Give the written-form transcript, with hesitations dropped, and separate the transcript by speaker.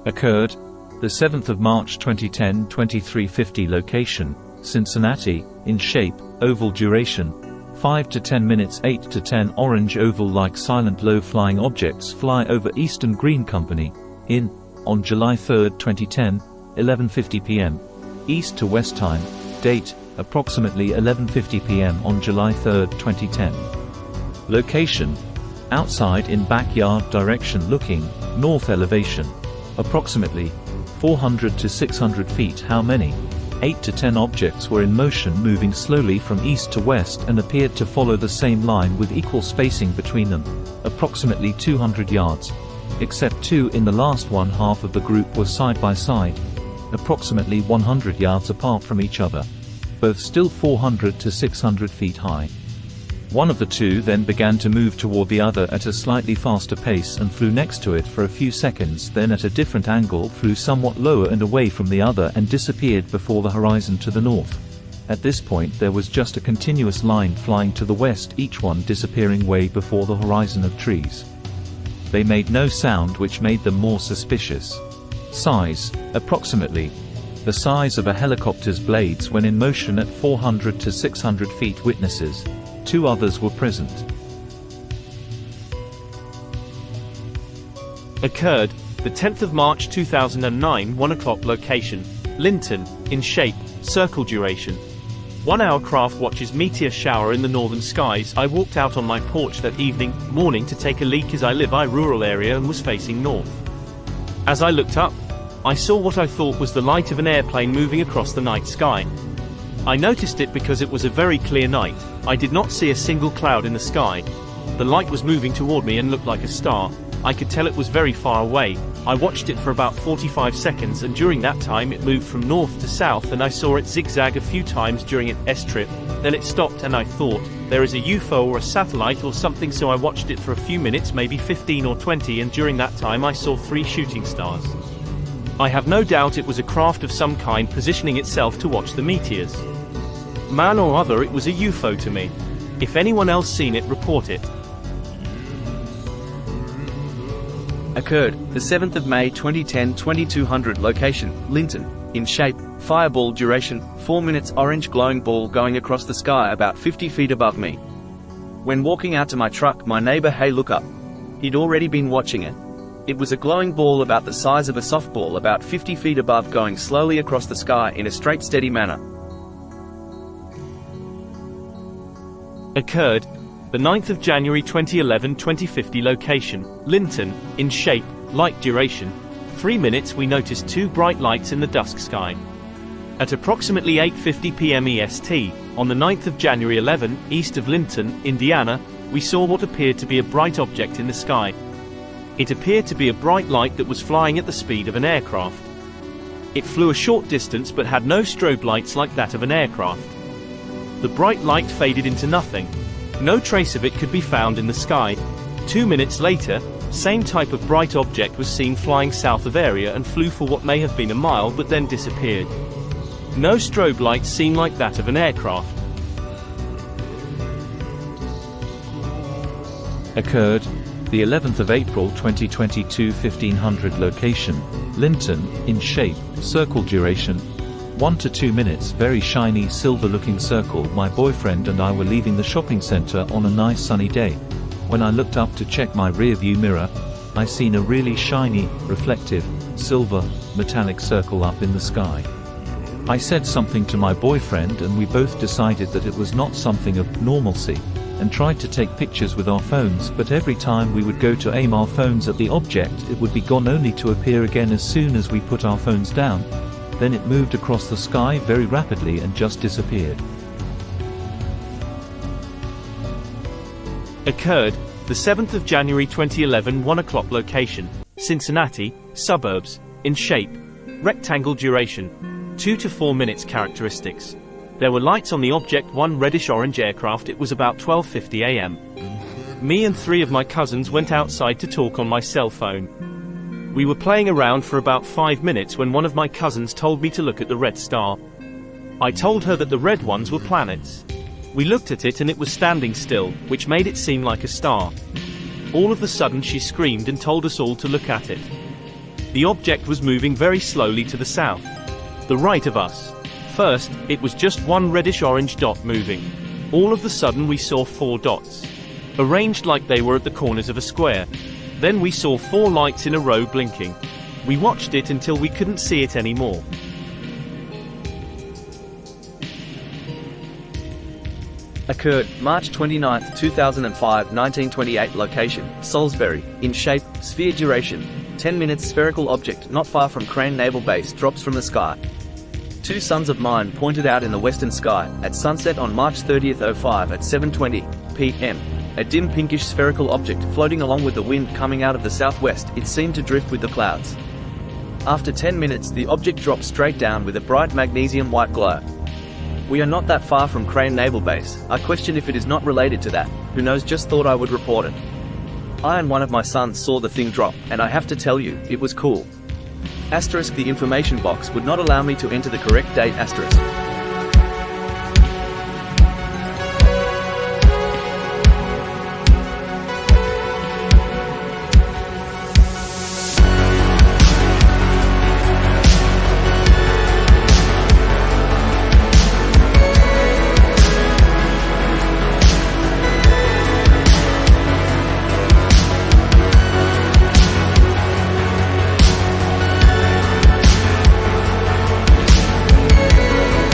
Speaker 1: Occurred the 7th of March 2010, 2350 location, Cincinnati, in shape, oval duration, 5 to 10 minutes. 8 to 10 orange oval-like silent low-flying objects fly over eastern Greene County, on July 3, 2010, 11:50 p.m. East to West time, date, approximately 11:50 p.m. on July 3, 2010. Location, outside in backyard direction looking, north elevation, approximately 400 to 600 feet. How many? 8 to 10 objects were in motion, moving slowly from east to west and appeared to follow the same line with equal spacing between them, approximately 200 yards. Except 2 in the last one half of the group were side by side, approximately 100 yards apart from each other, both still 400 to 600 feet high. One of the two then began to move toward the other at a slightly faster pace and flew next to it for a few seconds, then at a different angle flew somewhat lower and away from the other and disappeared before the horizon to the north. At this point there was just a continuous line flying to the west, each one disappearing way before the horizon of trees. They made no sound, which made them more suspicious. Size, approximately the size of a helicopter's blades when in motion at 400 to 600 feet. Witnesses, 2 others were present.
Speaker 2: Occurred the 10th of March 2009, 1 o'clock location, Linton, in shape, circle duration. 1 hour. Craft watches meteor shower in the northern skies. I walked out on my porch that morning to take a leak as I live in a rural area and was facing north. As I looked up, I saw what I thought was the light of an airplane moving across the night sky. I noticed it because it was a very clear night. I did not see a single cloud in the sky. The light was moving toward me and looked like a star. I could tell it was very far away. I watched it for about 45 seconds, and during that time it moved from north to south, and I saw it zigzag a few times during its trip. Then it stopped and I thought, there is a UFO or a satellite or something, so I watched it for a few minutes, maybe 15 or 20, and during that time I saw 3 shooting stars. I have no doubt it was a craft of some kind positioning itself to watch the meteors. Man or other, it was a UFO to me. If anyone else seen it, report it.
Speaker 3: Occurred the 7th of May 2010, 2200 location, Linton, in shape, fireball duration, 4 minutes. Orange glowing ball going across the sky about 50 feet above me. When walking out to my truck, my neighbor, "Hey, look up." He'd already been watching it. It was a glowing ball about the size of a softball about 50 feet above, going slowly across the sky in a straight, steady manner.
Speaker 2: Occurred the 9th of January 2011, 2050 location, Linton, in shape, light duration, 3 minutes. We noticed 2 bright lights in the dusk sky. At approximately 8:50 p.m. EST, on the 9th of January 11, east of Linton, Indiana, we saw what appeared to be a bright object in the sky. It appeared to be a bright light that was flying at the speed of an aircraft. It flew a short distance but had no strobe lights like that of an aircraft. The bright light faded into nothing. No trace of it could be found in the sky. 2 minutes later, same type of bright object was seen flying south of area and flew for what may have been a mile but then disappeared. No strobe lights seen like that of an aircraft.
Speaker 1: Occurred the 11th of April 2022, 1500 location, Linton, in shape, circle duration, 1 to 2 minutes. Very shiny silver looking circle. My boyfriend and I were leaving the shopping center on a nice sunny day. When I looked up to check my rear view mirror, I seen a really shiny, reflective, silver, metallic circle up in the sky. I said something to my boyfriend and we both decided that it was not something of normalcy, and tried to take pictures with our phones, but every time we would go to aim our phones at the object, it would be gone only to appear again as soon as we put our phones down. Then it moved across the sky very rapidly and just disappeared.
Speaker 2: Occurred the 7th of January 2011, 1 o'clock location, Cincinnati, suburbs, in shape, rectangle duration, 2 to 4 minutes. Characteristics: there were lights on the object, 1 reddish-orange aircraft. It was about 12:50 a.m. Me and 3 of my cousins went outside to talk on my cell phone. We were playing around for about 5 minutes when one of my cousins told me to look at the red star. I told her that the red ones were planets. We looked at it and it was standing still, which made it seem like a star. All of a sudden she screamed and told us all to look at it. The object was moving very slowly to the south, the right of us. First, it was just one reddish-orange dot moving. All of a sudden we saw 4 dots, arranged like they were at the corners of a square. Then we saw 4 lights in a row blinking. We watched it until we couldn't see it anymore.
Speaker 3: Occurred March 29, 2005, 1928. Location Salisbury. In shape sphere. Duration 10 minutes. Spherical object not far from Crane Naval Base drops from the sky. 2 sons of mine pointed out in the western sky at sunset on March 30, 05 at 7:20 p.m. A dim pinkish spherical object floating along with the wind coming out of the southwest. It seemed to drift with the clouds. After 10 minutes the object dropped straight down with a bright magnesium white glow. We are not that far from Crane Naval Base. I question if it is not related to that. Who knows, just thought I would report it. I and one of my sons saw the thing drop, and I have to tell you, it was cool. Asterisk, the information box would not allow me to enter the correct date. Asterisk.